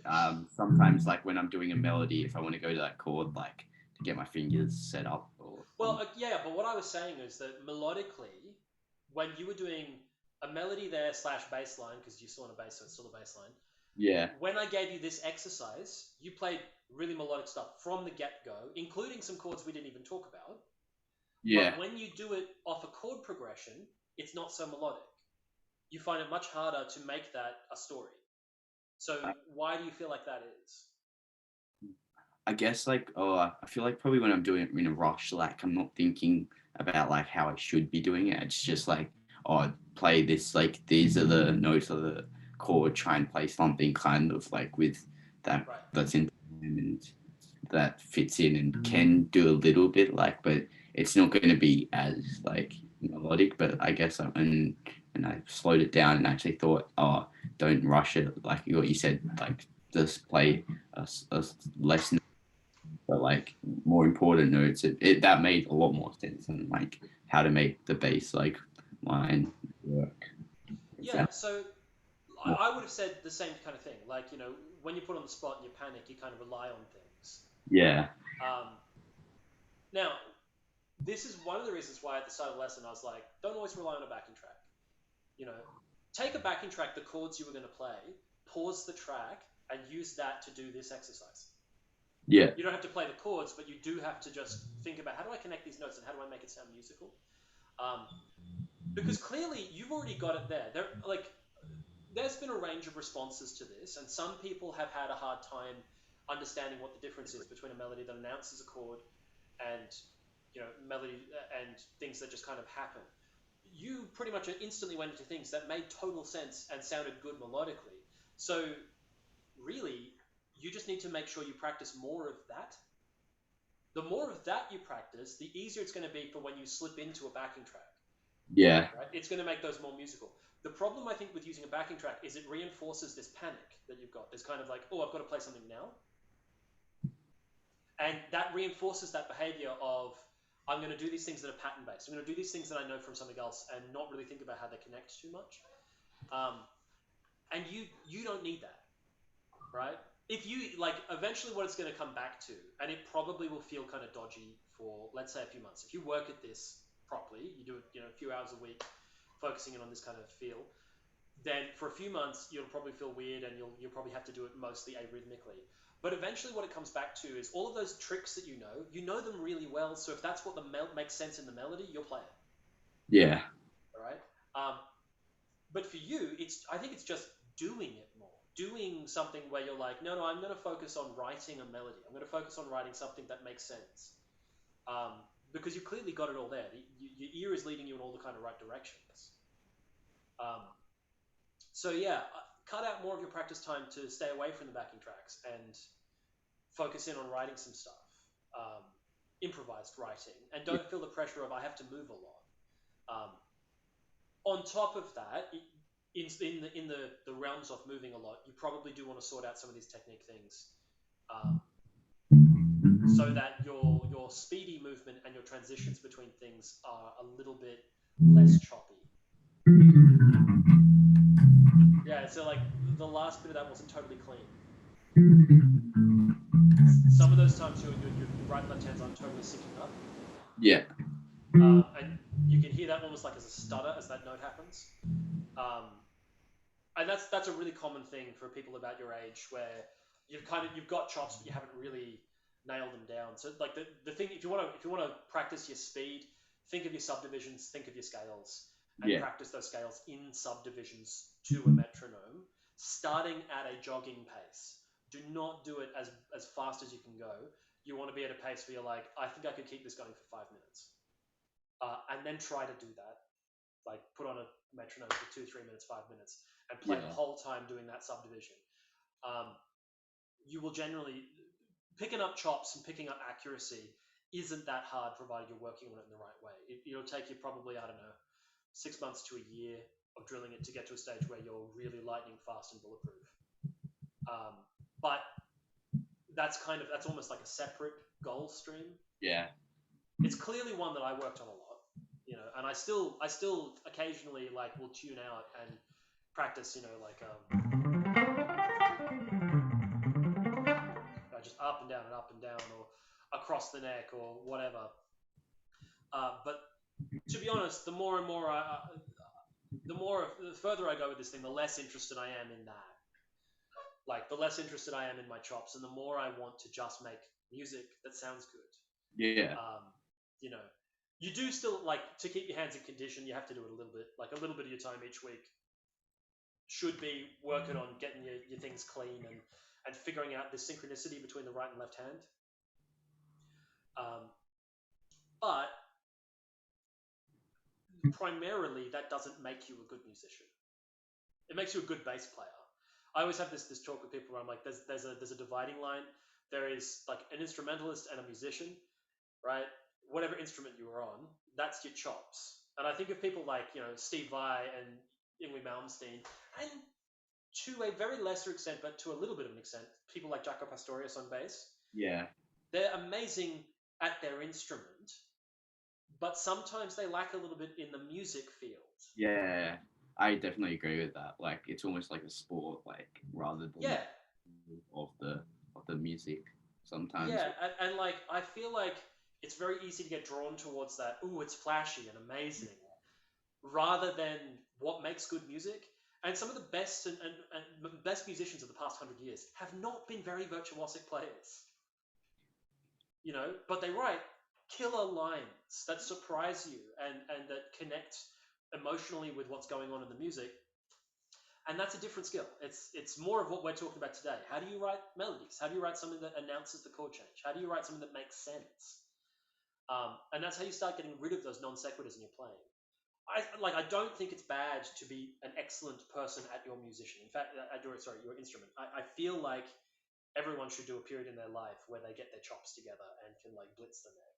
sometimes like when I'm doing a melody, if I want to go to that chord, like to get my fingers set up or Well, yeah, but what I was saying is that melodically, when you were doing a melody there slash bass line, because you're still on a bass, so it's still a bass line. yeah. When I gave you this exercise, you played really melodic stuff from the get go, including some chords we didn't even talk about. Yeah. But when you do it off a chord progression, it's not so melodic. You find it much harder to make that a story. So why do you feel like that is? I guess like I feel like probably when I'm doing it in a rush, like I'm not thinking about like how I should be doing it. It's just like, play this, like these are the notes of the chord, try and play something kind of like with that Right. that's in and that fits in and can do a little bit like, but it's not going to be as like melodic. But I guess and I slowed it down and actually thought, don't rush it, like what you said, like just play a less, but like more important notes. That made a lot more sense and like how to make the bass like line work. Yeah, so I would have said the same kind of thing. Like, when you put on the spot and you panic, you kind of rely on things. Yeah. Now, this is one of the reasons why at the start of the lesson I was like, don't always rely on a backing track. Take a backing track, the chords you were going to play, pause the track, and use that to do this exercise. Yeah. You don't have to play the chords, but you do have to just think about, how do I connect these notes and how do I make it sound musical? Because clearly you've already got it there. There's been a range of responses to this, and some people have had a hard time understanding what the difference is between a melody that announces a chord and melody and things that just kind of happen. You pretty much instantly went into things that made total sense and sounded good melodically. So really, you just need to make sure you practice more of that. The more of that you practice, the easier it's going to be for when you slip into a backing track. Yeah. right? It's going to make those more musical. The problem I think with using a backing track is it reinforces this panic that you've got. There's kind of like, oh, I've got to play something now, and that reinforces that behavior of I'm going to do these things that are pattern based. I'm going to do these things that I know from something else and not really think about how they connect too much. Um, and you don't need that, right? If you like, eventually, what it's going to come back to, and it probably will feel kind of dodgy for, let's say, a few months. If you work at this properly, you do it, a few hours a week, focusing in on this kind of feel, then for a few months you'll probably feel weird, and you'll probably have to do it mostly arrhythmically. But eventually, what it comes back to is all of those tricks that you know them really well. So if that's what makes sense in the melody, you'll play it, Yeah. all right? But for you, I think it's just doing it more, doing something where you're like, no, no, I'm going to focus on writing a melody. I'm going to focus on writing something that makes sense, um, because you clearly got it all there. Your ear is leading you in all the kind of right directions. Um, so yeah, cut out more of your practice time to stay away from the backing tracks and focus in on writing some stuff, um, improvised writing, and Yeah. don't feel the pressure of I have to move a lot. Um, on top of that, in the realms of moving a lot, you probably do want to sort out some of these technique things, so that your speedy movement and your transitions between things are a little bit less choppy. Yeah, so like the last bit of that wasn't totally clean. Some of those times your right and left hands aren't totally syncing up, Yeah. and you can hear that almost like as a stutter as that note happens. Um, and that's a really common thing for people about your age, where you've got chops but you haven't really nailed them down. So like the thing, if you want to practice your speed, think of your subdivisions, think of your scales, and Yeah. practice those scales in subdivisions to a metronome, starting at a jogging pace. Do not do it as fast as you can go. You want to be at a pace where you're like, I think I could keep this going for 5 minutes, and then try to do that, like put on a metronome for 2 3 minutes, 5 minutes, and play the Yeah. whole time doing that subdivision. um, you will generally, picking up chops and picking up accuracy isn't that hard, provided you're working on it in the right way. It'll take you probably, I don't know, 6 months to a year of drilling it to get to a stage where you're really lightning fast and bulletproof. But that's almost like a separate goal stream. Yeah. It's clearly one that I worked on a lot, and I still occasionally like will tune out and practice, like just up and down, or across the neck or whatever. But to be honest, the more and more the further I go with this thing, the less interested I am in that. Like the less interested I am in my chops, and the more I want to just make music that sounds good. Yeah. Um, you know, you do still like to keep your hands in condition. You have to do it a little bit, like a little bit of your time each week should be working on getting your things clean and figuring out the synchronicity between the right and left hand. But primarily, that doesn't make you a good musician. It makes you a good bass player. I always have this talk with people where I'm like, there's a dividing line. There is like an instrumentalist and a musician, right? Whatever instrument you are on, that's your chops. And I think of people like Steve Vai and Yngwie Malmsteen, and to a very lesser extent, but to a little bit of an extent, people like Jaco Pastorius on bass. Yeah. They're amazing at their instrument, but sometimes they lack a little bit in the music field. Yeah. I definitely agree with that. Like it's almost like a sport, like rather than Yeah, of the of the music sometimes. yeah, and like I feel like it's very easy to get drawn towards that. Ooh, it's flashy and amazing, rather than what makes good music. And some of the best and best musicians of the past 100 years have not been very virtuosic players, but they write killer lines that surprise you and that connect emotionally with what's going on in the music. And that's a different skill. It's more of what we're talking about today. How do you write melodies? How do you write something that announces the chord change? How do you write something that makes sense? And that's how you start getting rid of those non sequiturs in your playing. I don't think it's bad to be an excellent person at your musician. In fact, at your instrument. I feel like everyone should do a period in their life where they get their chops together and can like blitz the neck,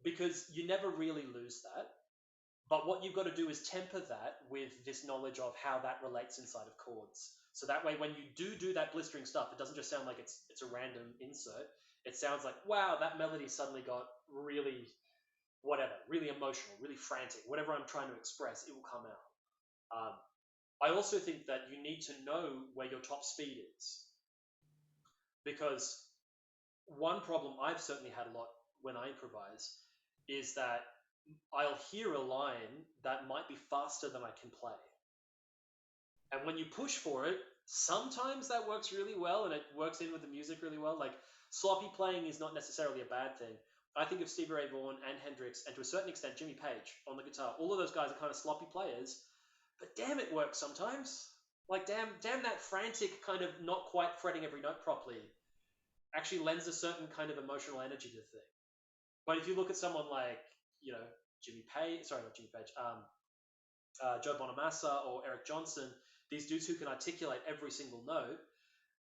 because you never really lose that. But what you've got to do is temper that with this knowledge of how that relates inside of chords. So that way, when you do that blistering stuff, it doesn't just sound like it's a random insert. It sounds like, wow, that melody suddenly got really whatever, really emotional, really frantic. Whatever I'm trying to express, it will come out. I also think that you need to know where your top speed is, because one problem I've certainly had a lot when I improvise is that I'll hear a line that might be faster than I can play. And when you push for it, sometimes that works really well and it works in with the music really well. Like sloppy playing is not necessarily a bad thing. I think of Stevie Ray Vaughan and Hendrix, and to a certain extent Jimmy Page on the guitar. All of those guys are kind of sloppy players, but damn, it works sometimes. Like damn that frantic kind of not quite fretting every note properly actually lends a certain kind of emotional energy to the thing. But if you look at someone like, Jimmy Page, sorry, not Jimmy Page, Joe Bonamassa or Eric Johnson, these dudes who can articulate every single note,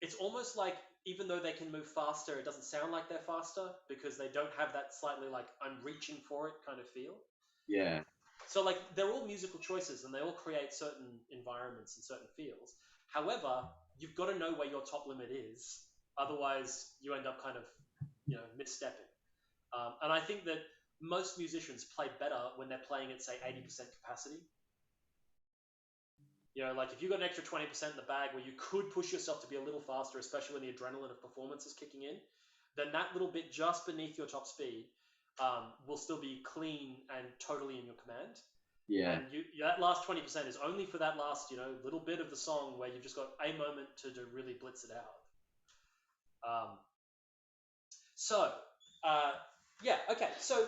it's almost like even though they can move faster, it doesn't sound like they're faster because they don't have that slightly like I'm reaching for it kind of feel. Yeah. So like they're all musical choices and they all create certain environments and certain feels. However, you've got to know where your top limit is. Otherwise, you end up kind of, misstepping. And I think that most musicians play better when they're playing at, say, 80% capacity. Like if you've got an extra 20% in the bag where you could push yourself to be a little faster, especially when the adrenaline of performance is kicking in, then that little bit just beneath your top speed will still be clean and totally in your command. Yeah. And that last 20% is only for that last, little bit of the song where you've just got a moment to really blitz it out. Okay. So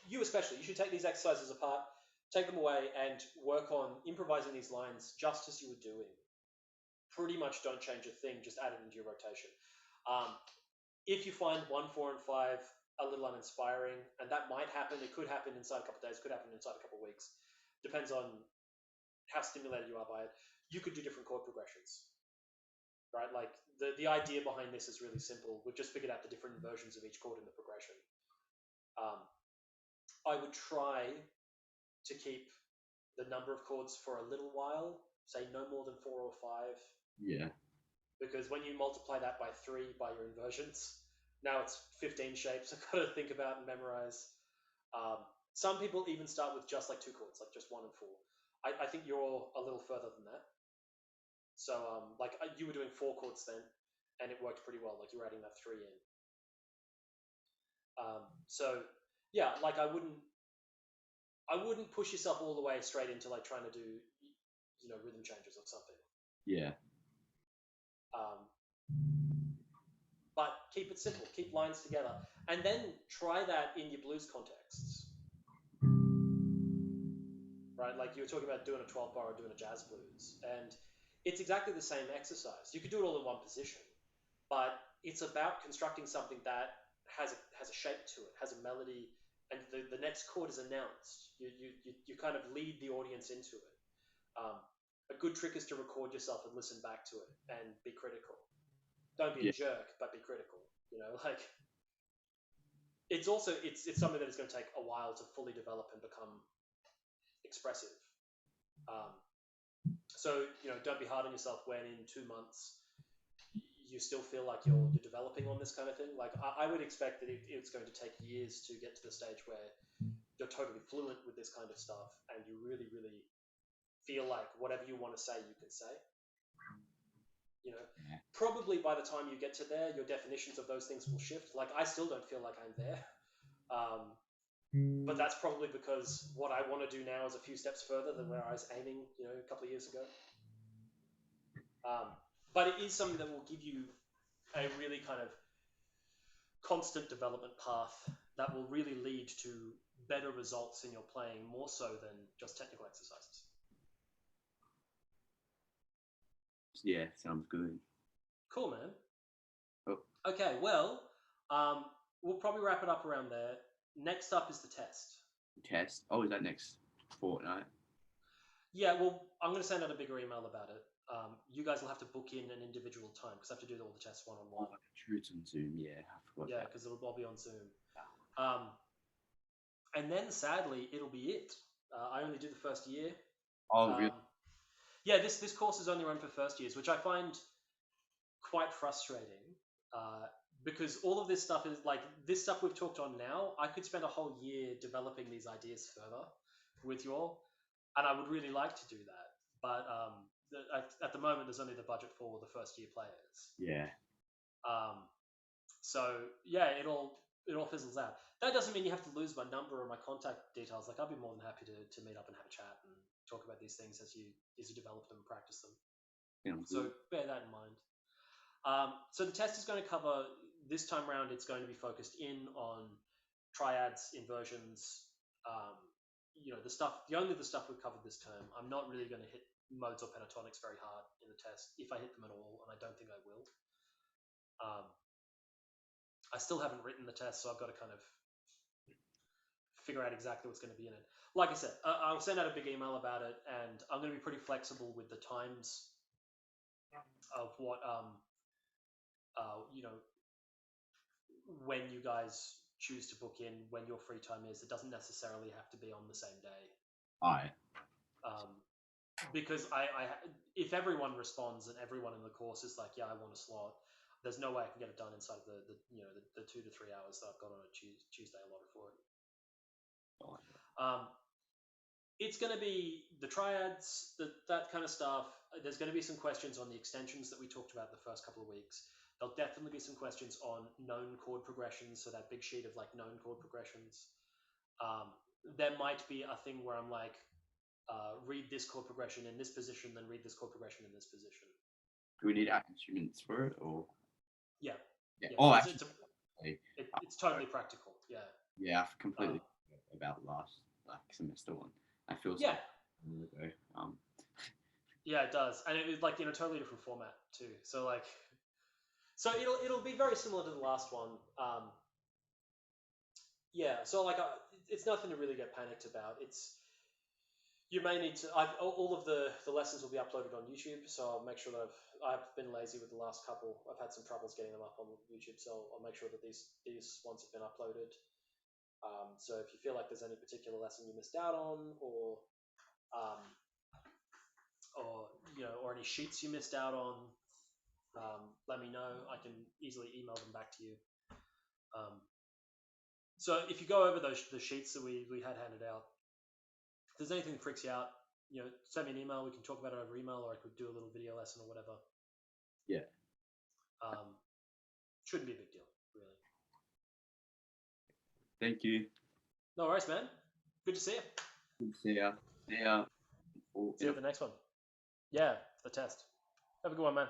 you especially, you should take these exercises apart, take them away, and work on improvising these lines just as you were doing. Pretty much don't change a thing, just add it into your rotation. If you find 1, 4, and 5 a little uninspiring, and that might happen, it could happen inside a couple of days, could happen inside a couple of weeks, depends on how stimulated you are by it, you could do different chord progressions. Right? Like the idea behind this is really simple. We've just figured out the different versions of each chord in the progression. I would try to keep the number of chords for a little while, say no more than 4 or 5. Yeah. Because when you multiply that by 3 by your inversions, now it's 15 shapes I've got to think about and memorize. Some people even start with just like 2 chords, like just 1 and 4. I think you're a little further than that. So you were doing 4 chords then, and it worked pretty well. Like you were adding that 3 in. Like I wouldn't push yourself all the way straight into like trying to do, rhythm changes or something. Yeah. But keep it simple, keep lines together, and then try that in your blues contexts. Right? Like you were talking about doing a 12 bar or doing a jazz blues, and it's exactly the same exercise. You could do it all in one position, but it's about constructing something that has a shape to it, has a melody, and the next chord is announced. You kind of lead the audience into it. A good trick is to record yourself and listen back to it and be critical. Don't be a jerk, but be critical. It's something that is going to take a while to fully develop and become expressive. So don't be hard on yourself when in 2 months you still feel like you're developing on this kind of thing. Like I would expect that it's going to take years to get to the stage where you're totally fluent with this kind of stuff and you really, really feel like whatever you want to say, you can say. Probably by the time you get to there, your definitions of those things will shift. Like I still don't feel like I'm there. But that's probably because what I want to do now is a few steps further than where I was aiming, a couple of years ago. But it is something that will give you a really kind of constant development path that will really lead to better results in your playing, more so than just technical exercises. Yeah, sounds good. Cool, man. Oh. Okay, well, we'll probably wrap it up around there. Next up is the test. Test? Oh, is that next fortnight? Yeah, well, I'm going to send out a bigger email about it. You guys will have to book in an individual time because I have to do all the tests one-on-one. Oh, true, it's on Zoom, yeah. I forgot yeah, because it'll all be on Zoom. and then sadly it'll be it. I only did the first year. Oh, really? Yeah, this course is only run for first years, which I find quite frustrating. Because all of this stuff is like this stuff we've talked on now. I could spend a whole year developing these ideas further with you all, and I would really like to do that. But at the moment, there's only the budget for the first year players. Yeah. So yeah, it all fizzles out. That doesn't mean you have to lose my number or my contact details. Like I'd be more than happy to meet up and have a chat and talk about these things as you develop them and practice them. So bear that in mind. So the test is going to cover this time round. It's going to be focused in on triads, inversions. The stuff. The stuff we've covered this term. I'm not really going to hit modes or pentatonics very hard in the test, if I hit them at all, and I don't think I will. I still haven't written the test, so I've got to kind of figure out exactly what's going to be in it. Like I said, I'll send out a big email about it, and I'm going to be pretty flexible with the times of what when you guys choose to book in, when your free time is. It doesn't necessarily have to be on the same day. Aye. Because if everyone responds and everyone in the course is like, yeah, I want a slot, there's no way I can get it done inside of the 2 to 3 hours that I've got on a Tuesday allotted for it. It's going to be the triads, that kind of stuff. There's going to be some questions on the extensions that we talked about the first couple of weeks. There'll definitely be some questions on known chord progressions, so that big sheet of like known chord progressions. There might be a thing where I'm like, read this chord progression in this position, then read this chord progression in this position. Do we need our instruments for it, or? Yeah. Oh, it's totally practical. Yeah. Yeah, I've completely forgot about last semester one. I feel so ago. Yeah, it does, and it was like in a totally different format too. So it'll be very similar to the last one. So it's nothing to really get panicked about. You may need to. All of the lessons will be uploaded on YouTube, so I'll make sure that I've been lazy with the last couple. I've had some troubles getting them up on YouTube, so I'll make sure that these ones have been uploaded. So if you feel like there's any particular lesson you missed out on, or any sheets you missed out on, let me know. I can easily email them back to you. So if you go over the sheets that we had handed out, if there's anything that freaks you out, send me an email. We can talk about it over email, or I could do a little video lesson or whatever. Yeah. Shouldn't be a big deal, really. Thank you. No worries, man. Good to see you. Good to see ya. See ya. See you at the next one. Yeah, the test. Have a good one, man.